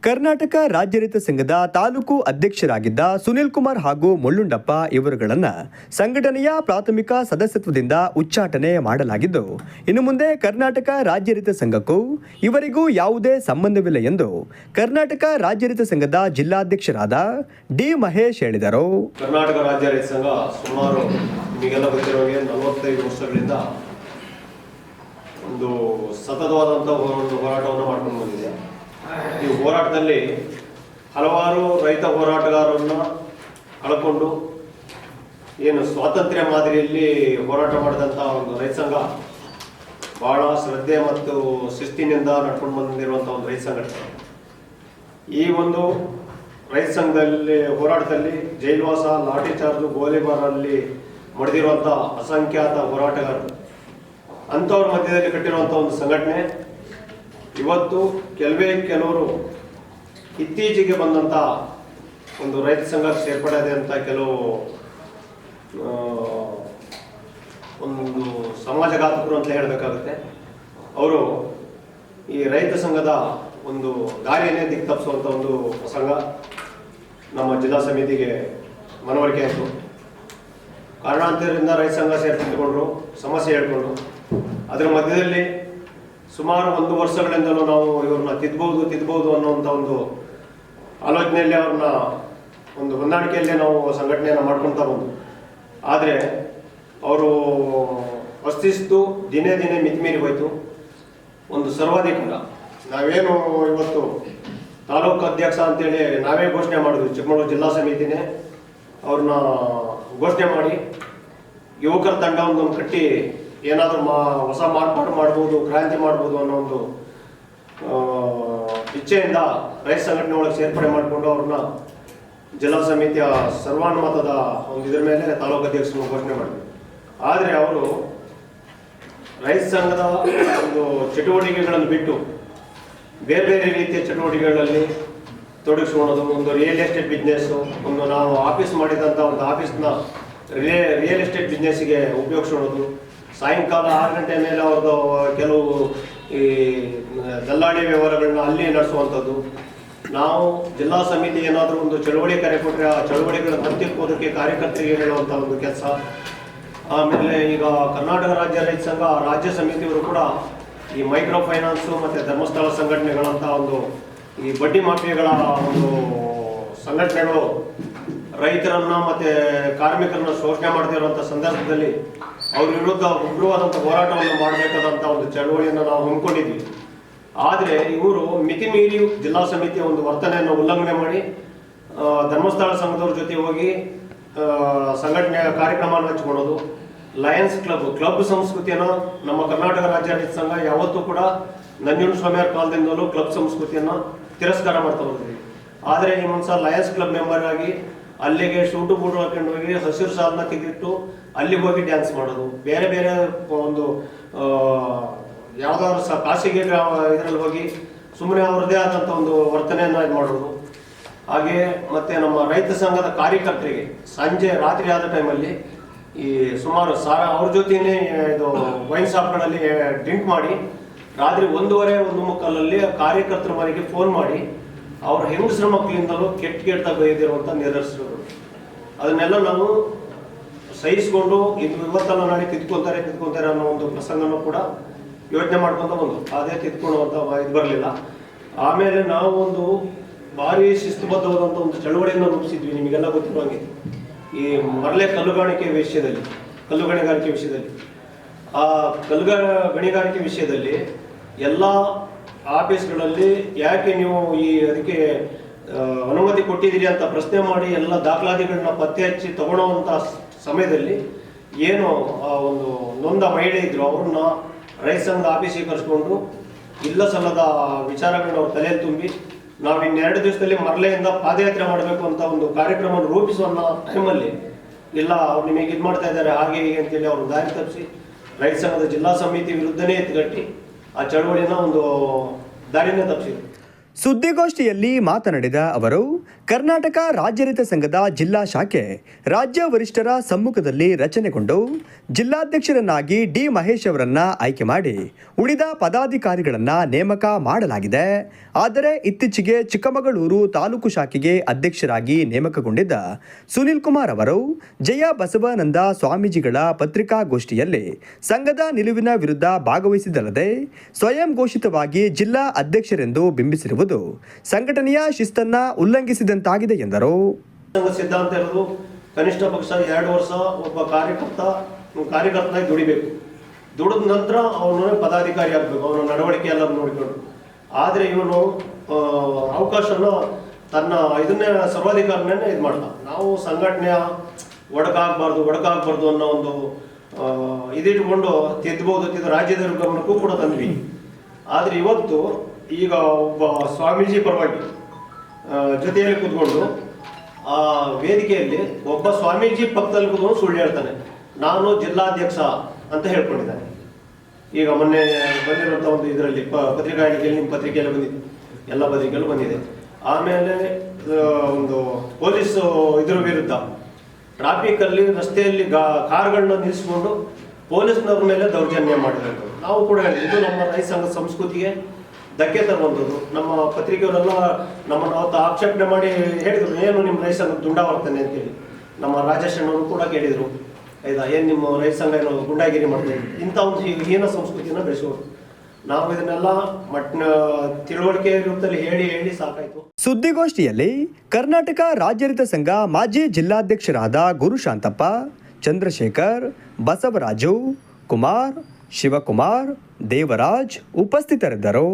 ಕರ್ನಾಟಕ ರಾಜ್ಯ ರೈತ ಸಂಘದ ತಾಲೂಕು ಅಧ್ಯಕ್ಷರಾಗಿದ್ದ ಸುನಿಲ್ ಕುಮಾರ್ ಹಾಗೂ ಮುಳ್ಳುಂಡಪ್ಪ ಇವರುಗಳನ್ನು ಸಂಘಟನೆಯ ಪ್ರಾಥಮಿಕ ಸದಸ್ಯತ್ವದಿಂದ ಉಚ್ಚಾಟನೆ ಮಾಡಲಾಗಿದ್ದು, ಇನ್ನು ಮುಂದೆ ಕರ್ನಾಟಕ ರಾಜ್ಯ ರೈತ ಸಂಘಕ್ಕೂ ಇವರಿಗೂ ಯಾವುದೇ ಸಂಬಂಧವಿಲ್ಲ ಎಂದು ಕರ್ನಾಟಕ ರಾಜ್ಯ ರೈತ ಸಂಘದ ಜಿಲ್ಲಾಧ್ಯಕ್ಷರಾದ ಡಿ ಮಹೇಶ್ ಹೇಳಿದರು. ಕರ್ನಾಟಕ ರಾಜ್ಯ ರೈತ ಸಂಘ ಸುಮಾರು ನಿಮಗೆಲ್ಲ ಗೊತ್ತಿರೋಗೆ 45 ವರ್ಷಗಳಿಂದ ಒಂದು ಸತತವಾದಂತಹ ಒಂದು ಹೋರಾಟವನ್ನು ಮಾಡ್ಕೊಂಡು ಬಂದಿದೆ. ಈ ಹೋರಾಟದಲ್ಲಿ ಹಲವಾರು ರೈತ ಹೋರಾಟಗಾರರನ್ನು ಕಳ್ಕೊಂಡು ಏನು ಸ್ವಾತಂತ್ರ್ಯ ಮಾದರಿಯಲ್ಲಿ ಹೋರಾಟ ಮಾಡಿದಂಥ ಒಂದು ರೈತ ಸಂಘ ಬಹಳ ಶ್ರದ್ಧೆ ಮತ್ತು ಶಿಸ್ತಿನಿಂದ ನಡ್ಕೊಂಡು ಬಂದಿರುವಂಥ ಒಂದು ರೈತ ಸಂಘಟನೆ. ಈ ಒಂದು ರೈತ ಸಂಘದಲ್ಲಿ ಹೋರಾಟದಲ್ಲಿ ಜೈಲ್ವಾಸ, ಲಾಠಿ ಚಾರ್ಜು, ಗೋಲಿಬಾರಲ್ಲಿ ಮಡಿದಿರುವಂಥ ಅಸಂಖ್ಯಾತ ಹೋರಾಟಗಾರರು ಅಂಥವ್ರ ಮಧ್ಯದಲ್ಲಿ ಕಟ್ಟಿರುವಂಥ ಒಂದು ಸಂಘಟನೆ ಇವತ್ತು ಕೆಲವರು ಇತ್ತೀಚೆಗೆ ಬಂದಂಥ ಒಂದು ರೈತ ಸಂಘಕ್ಕೆ ಸೇರ್ಪಡೆ ಅಂತ ಕೆಲವು ಒಂದು ಸಮಾಜಘಾತಕರು ಅಂತ ಹೇಳಬೇಕಾಗುತ್ತೆ. ಅವರು ಈ ರೈತ ಸಂಘದ ಒಂದು ದಾರಿಯನ್ನೇ ದಿಕ್ಕು ತಪ್ಪಿಸುವಂಥ ಒಂದು ಪ್ರಸಂಗ ನಮ್ಮ ಜಿಲ್ಲಾ ಸಮಿತಿಗೆ ಮನವರಿಕೆ ಆಯಿತು. ಕಾರಣಾಂತರದಿಂದ ರೈತ ಸಂಘ ಸೇರ್ಪಡೆಗೊಂಡ್ರು, ಸಮಸ್ಯೆ ಹೇಳ್ಕೊಂಡು ಅದರ ಮಧ್ಯದಲ್ಲಿ ಸುಮಾರು 1 ವರ್ಷಗಳಿಂದಲೂ ನಾವು ಇವ್ರನ್ನ ತಿದ್ದಬಹುದು ಅನ್ನೋಂಥ ಒಂದು ಆಲೋಚನೆಯಲ್ಲಿ ಅವ್ರನ್ನ ಒಂದು ಹೊಂದಾಣಿಕೆಯಲ್ಲೇ ನಾವು ಸಂಘಟನೆಯನ್ನು ಮಾಡ್ಕೊಳ್ತಾ ಬಂದು, ಆದರೆ ಅವರು ಅಸ್ತಿಸ್ತು ದಿನೇ ಮಿತಿಮೀರಿ ಹೋಯಿತು. ಒಂದು ಸರ್ವಾಧಿಕಾರ ನಾವೇನು ಇವತ್ತು ತಾಲೂಕು ಅಧ್ಯಕ್ಷ ಅಂತೇಳಿ ನಾವೇ ಘೋಷಣೆ ಮಾಡಿದ್ವಿ, ಚಿಕ್ಕಮಗಳೂರು ಜಿಲ್ಲಾ ಸಮಿತಿನೇ ಅವ್ರನ್ನ ಘೋಷಣೆ ಮಾಡಿ ಯುವಕರ ತಂಡ ಒಂದೊಂದು ಕಟ್ಟಿ ಏನಾದರೂ ಹೊಸ ಮಾರ್ಪಾಡು ಮಾಡ್ಬೋದು, ಕ್ರಾಂತಿ ಮಾಡ್ಬೋದು ಅನ್ನೋ ಒಂದು ಇಚ್ಛೆಯಿಂದ ರೈತ ಸಂಘಟನೆ ಒಳಗೆ ಸೇರ್ಪಡೆ ಮಾಡಿಕೊಂಡು ಅವ್ರನ್ನ ಜಿಲ್ಲಾ ಸಮಿತಿಯ ಸರ್ವಾನುಮತದ ಒಂದು ಇದ್ರ ಮೇಲೆ ತಾಲೂಕು ಅಧ್ಯಕ್ಷರನ್ನು ಘೋಷಣೆ ಮಾಡಿದ್ರು. ಆದರೆ ಅವರು ರೈತ ಸಂಘದ ಒಂದು ಚಟುವಟಿಕೆಗಳನ್ನು ಬಿಟ್ಟು ಬೇರೆ ರೀತಿಯ ಚಟುವಟಿಕೆಗಳಲ್ಲಿ ತೊಡಗಿಸ್ಕೊಳ್ಳೋದು, ಒಂದು ರಿಯಲ್ ಎಸ್ಟೇಟ್ ಬಿಸ್ನೆಸ್ಸು, ಒಂದು ನಾವು ಆಫೀಸ್ ಮಾಡಿದಂಥ ಒಂದು ಆಫೀಸ್ನ ರಿಯಲ್ ಎಸ್ಟೇಟ್ ಬಿಸ್ನೆಸ್ಸಿಗೆ ಉಪಯೋಗಿಸ್ಕೊಳ್ಳೋದು, ಸಾಯಂಕಾಲ 6 ಗಂಟೆ ಮೇಲೆ ಅವ್ರದ್ದು ಕೆಲವು ಈ ದಲ್ಲಾಳಿ ವ್ಯವಹಾರಗಳನ್ನ ಅಲ್ಲಿ ನಡೆಸುವಂಥದ್ದು. ನಾವು ಜಿಲ್ಲಾ ಸಮಿತಿ ಏನಾದರೂ ಒಂದು ಚಳವಳಿ ಕರೆ ಕೊಟ್ಟರೆ ಆ ಚಳವಳಿಗಳ ತಂತಿಕ್ಕೋದಕ್ಕೆ ಕಾರ್ಯಕರ್ತರಿಗೆ ಹೇಳುವಂಥ ಒಂದು ಕೆಲಸ. ಆಮೇಲೆ ಈಗ ಕರ್ನಾಟಕ ರಾಜ್ಯ ರೈತ ಸಂಘ ರಾಜ್ಯ ಸಮಿತಿಯವರು ಕೂಡ ಈ ಮೈಕ್ರೋ ಫೈನಾನ್ಸು ಮತ್ತು ಧರ್ಮಸ್ಥಳ ಸಂಘಟನೆಗಳಂಥ ಒಂದು ಈ ಬಡ್ಡಿ ಮಾಫಿಯಾಗಳ ಒಂದು ಸಂಘಟನೆಗಳು ರೈತರನ್ನ ಮತ್ತು ಕಾರ್ಮಿಕರನ್ನ ಶೋಷಣೆ ಮಾಡ್ತಿರುವಂಥ ಸಂದರ್ಭದಲ್ಲಿ ಅವ್ರ ವಿರುದ್ಧ ಉಗ್ರವಾದಂಥ ಹೋರಾಟವನ್ನು ಮಾಡಬೇಕಾದಂಥ ಒಂದು ಚಳವಳಿಯನ್ನು ನಾವು ಹಮ್ಮಿಕೊಂಡಿದ್ವಿ. ಆದರೆ ಇವರು ಮಿತಿ ಮೀರಿ ಜಿಲ್ಲಾ ಸಮಿತಿಯ ಒಂದು ವರ್ತನೆಯನ್ನು ಉಲ್ಲಂಘನೆ ಮಾಡಿ ಧರ್ಮಸ್ಥಳ ಸಂಘದವ್ರ ಜೊತೆ ಹೋಗಿ ಸಂಘಟನೆಯ ಕಾರ್ಯಕ್ರಮವನ್ನು ಹಂಚ್ಕೊಳ್ಳೋದು, ಲಯನ್ಸ್ ಕ್ಲಬ್ ಸಂಸ್ಕೃತಿಯನ್ನು ನಮ್ಮ ಕರ್ನಾಟಕ ರಾಜ್ಯ ರೈತ ಸಂಘ ಯಾವತ್ತೂ ಕೂಡ ನಂಜುಂಡಸ್ವಾಮಿಯವರ ಕಾಲದಿಂದಲೂ ಕ್ಲಬ್ ಸಂಸ್ಕೃತಿಯನ್ನು ತಿರಸ್ಕಾರ ಮಾಡ್ತಾ ಬಂದಿದ್ವಿ. ಆದರೆ ಈ ಮನುಷ್ಯ ಲಯನ್ಸ್ ಕ್ಲಬ್ ಮೆಂಬರ್ ಆಗಿ ಅಲ್ಲಿಗೆ ಶೂಟು ಬೂಟು ಹಾಕೊಂಡು ಹೋಗಿ ಹಸಿರು ಸಾಲನ್ನ ತೆಗೆದಿಟ್ಟು ಅಲ್ಲಿಗೆ ಹೋಗಿ ಡ್ಯಾನ್ಸ್ ಮಾಡೋದು, ಬೇರೆ ಒಂದು ಯಾವುದಾದ್ರು ಖಾಸಗಿ ಇದರಲ್ಲಿ ಹೋಗಿ ಸುಮ್ಮನೆ ಅವ್ರದ್ದೇ ಆದಂಥ ಒಂದು ವರ್ತನೆಯನ್ನು ಇದು ಮಾಡೋದು. ಹಾಗೆ ಮತ್ತೆ ನಮ್ಮ ರೈತ ಸಂಘದ ಕಾರ್ಯಕರ್ತರಿಗೆ ಸಂಜೆ ರಾತ್ರಿ ಆದ ಟೈಮಲ್ಲಿ ಈ ಸುಮಾರು ಅವ್ರ ಜೊತೆನೇ ಇದು ವೈನ್ ಶಾಪ್ಗಳಲ್ಲಿ ಡ್ರಿಂಕ್ ಮಾಡಿ ರಾತ್ರಿ 1:30 ಕಾರ್ಯಕರ್ತರ ಮನೆಗೆ ಫೋನ್ ಮಾಡಿ ಅವ್ರ ಹೆಂಗಸರ ಮಕ್ಕಳಿಂದಲೂ ಕೆಟ್ಟ ಬೈದಿರುವಂಥ ನಿದರ್ಶನಗಳು. ಅದನ್ನೆಲ್ಲ ನಾವು ಸಹಿಸಿಕೊಂಡು ಇವತ್ತಲ್ಲ ನಾಳೆ ತಿದ್ಕೊಂತಾರೆ ಅನ್ನೋ ಒಂದು ಪ್ರಸಂಗನೂ ಕೂಡ ಯೋಚನೆ ಮಾಡ್ಕೊಂತ ಬಂದು ಅದೇ ತಿದ್ಕೊಳ್ಳುವಂಥ ಇದು ಬರಲಿಲ್ಲ. ಆಮೇಲೆ ನಾವು ಒಂದು ಭಾರಿ ಶಿಸ್ತುಬದ್ಧವಾದಂಥ ಒಂದು ಚಳವಳಿಯನ್ನು ರೂಪಿಸಿದ್ವಿ. ನಿಮಗೆಲ್ಲ ಗೊತ್ತಿರುವಂಗೆ ಈ ಮರಳೆ ಕಲ್ಲುಗಾಣಿಕೆ ವಿಷಯದಲ್ಲಿ, ಕಲ್ಲುಗಣಿಗಾರಿಕೆ ವಿಷಯದಲ್ಲಿ, ಆ ಗಣಿಗಾರಿಕೆ ವಿಷಯದಲ್ಲಿ ಎಲ್ಲ ಆಫೀಸ್ಗಳಲ್ಲಿ ಯಾಕೆ ನೀವು ಅದಕ್ಕೆ ಅನುಮತಿ ಕೊಟ್ಟಿದ್ದೀರಿ ಅಂತ ಪ್ರಶ್ನೆ ಮಾಡಿ ಎಲ್ಲ ದಾಖಲಾತಿಗಳನ್ನ ಪತ್ತೆ ಹಚ್ಚಿ ತಗೊಳ್ಳೋವಂಥ ಸಮಯದಲ್ಲಿ ಏನು ಆ ಒಂದು ನೊಂದ ಮಹಿಳೆ ಇದ್ರು ಅವ್ರನ್ನ ರೈತ ಸಂಘದ ಆಫೀಸಿಗೆ ಕರೆಸ್ಕೊಂಡು ಇಲ್ಲ ಸಲ್ಲದ ವಿಚಾರಗಳನ್ನ ಅವ್ರ ತಲೆಯಲ್ಲಿ ತುಂಬಿ ನಾವು ಇನ್ನು 2 ದಿವಸದಲ್ಲಿ ಮರಳೆಯಿಂದ ಪಾದಯಾತ್ರೆ ಮಾಡಬೇಕು ಅಂತ ಒಂದು ಕಾರ್ಯಕ್ರಮವನ್ನು ರೂಪಿಸುವ ಟೈಮಲ್ಲಿ ಇಲ್ಲ ಅವ್ರು ನಿಮಗೆ ಇದು ಮಾಡ್ತಾ ಇದ್ದಾರೆ ಹಾಗೆ ಹೀಗೆ ಅಂತೇಳಿ ಅವರು ದಾರಿ ತಪ್ಪಿಸಿ ರೈತ ಸಂಘದ ಜಿಲ್ಲಾ ಸಮಿತಿ ವಿರುದ್ಧನೇ ಎತ್ತುಗಟ್ಟಿ ಆ ಚಳವಳಿನ ಒಂದು ದಾರಿನೇ ತಪ್ಪಿಸಿದ್ರು. ಸುದ್ದಿಗೋಷ್ಠಿಯಲ್ಲಿ ಮಾತನಾಡಿದ ಅವರು, ಕರ್ನಾಟಕ ರಾಜ್ಯ ರೈತ ಸಂಘದ ಜಿಲ್ಲಾ ಶಾಖೆ ರಾಜ್ಯ ವರಿಷ್ಠರ ಸಮ್ಮುಖದಲ್ಲಿ ರಚನೆಗೊಂಡು ಜಿಲ್ಲಾಧ್ಯಕ್ಷರನ್ನಾಗಿ ಡಿ ಮಹೇಶ್ ಅವರನ್ನ ಆಯ್ಕೆ ಮಾಡಿ ಉಳಿದ ಪದಾಧಿಕಾರಿಗಳನ್ನ ನೇಮಕ ಮಾಡಲಾಗಿದೆ. ಆದರೆ ಇತ್ತೀಚೆಗೆ ಚಿಕ್ಕಮಗಳೂರು ತಾಲೂಕು ಶಾಖೆಗೆ ಅಧ್ಯಕ್ಷರಾಗಿ ನೇಮಕಗೊಂಡಿದ್ದ ಸುನಿಲ್ ಕುಮಾರ್ ಅವರು ಜಯ ಬಸವಾನಂದ ಸ್ವಾಮೀಜಿಗಳ ಪತ್ರಿಕಾಗೋಷ್ಠಿಯಲ್ಲಿ ಸಂಘದ ನಿಲುವಿನ ವಿರುದ್ಧ ಭಾಗವಹಿಸಿದ್ದಲ್ಲದೆ ಸ್ವಯಂ ಘೋಷಿತವಾಗಿ ಜಿಲ್ಲಾ ಅಧ್ಯಕ್ಷರೆಂದು ಬಿಂಬಿಸಿರುವುದು ಸಂಘಟನೆಯ ಶಿಸ್ತನ್ನ ಉಲ್ಲಂಘಿಸಿದಂತಾಗಿದೆ ಎಂದರು. ಸಿದ್ಧಾಂತ ಇರೋದು ಕನಿಷ್ಠ ಪಕ್ಷ 2 ವರ್ಷ ಒಬ್ಬ ಕಾರ್ಯಕರ್ತನಾಗಿ ದುಡಿಬೇಕು. ದುಡಿದ ನಂತರ ಅವನು ಪದಾಧಿಕಾರಿ ಆಗಬೇಕು, ಅವನ ನಡವಳಿಕೆ ಎಲ್ಲ ನೋಡಿಕೊಂಡು. ಆದರೆ ಇವನು ಅವಕಾಶನ ತನ್ನ ಇದನ್ನೇ ಸರ್ವಾಧಿಕಾರನೇ ಇದು ಮಾಡ್ದ. ನಾವು ಸಂಘಟನೆಯ ಒಡಕಾಗಬಾರ್ದು ಅನ್ನೋ ಒಂದು ಇದಿಟ್ಕೊಂಡು ತಿದ್ದಬಹುದು, ರಾಜ್ಯದ ಗಮನಕ್ಕೂ ಕೂಡ ತಂದ್ವಿ. ಆದರೆ ಇವತ್ತು ಈಗ ಒಬ್ಬ ಸ್ವಾಮೀಜಿ ಪರವಾಗಿ ಜೊತೆಯಲ್ಲಿ ಕೂತ್ಕೊಂಡು ಆ ವೇದಿಕೆಯಲ್ಲಿ ಒಬ್ಬ ಸ್ವಾಮೀಜಿ ಪಕ್ಕದಲ್ಲಿ ಕೂತ್ಕೊಂಡು ಸುಳ್ಳು ಹೇಳ್ತಾನೆ, ನಾನು ಜಿಲ್ಲಾಧ್ಯಕ್ಷ ಅಂತ ಹೇಳ್ಕೊಂಡಿದ್ದಾನೆ. ಈಗ ಮೊನ್ನೆ ಬಂದಿರುವಂಥ ಒಂದು ಇದರಲ್ಲಿ ಪತ್ರಿಕಾಗೋಷ್ಠಿಯಲ್ಲಿ, ನಿಮ್ಮ ಪತ್ರಿಕೆಯಲ್ಲಿ ಬಂದಿದೆ, ಎಲ್ಲ ಪತ್ರಿಕೆಯಲ್ಲೂ ಬಂದಿದೆ. ಆಮೇಲೆ ಒಂದು ಪೊಲೀಸ್ ಇದ್ರ ವಿರುದ್ಧ ಟ್ರಾಫಿಕಲ್ಲಿ ರಸ್ತೆಯಲ್ಲಿ ಕಾರ್ಗಳನ್ನ ನಿಲ್ಲಿಸ್ಕೊಂಡು ಪೊಲೀಸ್ನವ್ರ ಮೇಲೆ ದೌರ್ಜನ್ಯ ಮಾಡಿದಂಥದ್ದು ನಾವು ಕೂಡ ಹೇಳಿದ್ವಿ. ಇದು ನಮ್ಮ ರೈತ ಸಂಘದ ಸಂಸ್ಕೃತಿಗೆ ಧಕ್ಕೆ ತರುವಂಥದ್ದು. ನಮ್ಮ ಪತ್ರಿಕೆಯವರೆಲ್ಲ ನಮ್ಮನ್ನು ಅವತ್ತು ಆಕ್ಷೇಪಣೆ ಮಾಡಿ ಹೇಳಿದರು, ಏನು ನಿಮ್ಮ ರೈತ ಸಂಘ ದುಂಡಾವರ್ತನೆ ಅಂತೇಳಿ. ನಮ್ಮ ರಾಜೇಶ್ ಅಣ್ಣವರು ಕೂಡ ಕೇಳಿದರು, ಆಯ್ತಾ, ಏನು ನಿಮ್ಮ ರೈತ ಸಂಘ ಏನು ಗುಂಡಾಗಿರಿ ಮಾಡ್ತಾರೆ, ಇಂಥ ಒಂದು ಹೀನ ಸಂಸ್ಕೃತಿಯನ್ನು ಬೆಳೆಸೋರು. ನಾವು ಇದನ್ನೆಲ್ಲ ತಿಳುವಳಿಕೆ ರೂಪದಲ್ಲಿ ಹೇಳಿ ಸಾಕಾಯ್ತು. ಸುದ್ದಿಗೋಷ್ಠಿಯಲ್ಲಿ ಕರ್ನಾಟಕ ರಾಜ್ಯ ರೈತ ಸಂಘ ಮಾಜಿ ಜಿಲ್ಲಾಧ್ಯಕ್ಷರಾದ ಗುರುಶಾಂತಪ್ಪ, ಚಂದ್ರಶೇಖರ್, ಬಸವರಾಜು, ಕುಮಾರ್, ಶಿವಕುಮಾರ್, ದೇವರಾಜ್ ಉಪಸ್ಥಿತರಿದ್ದರು.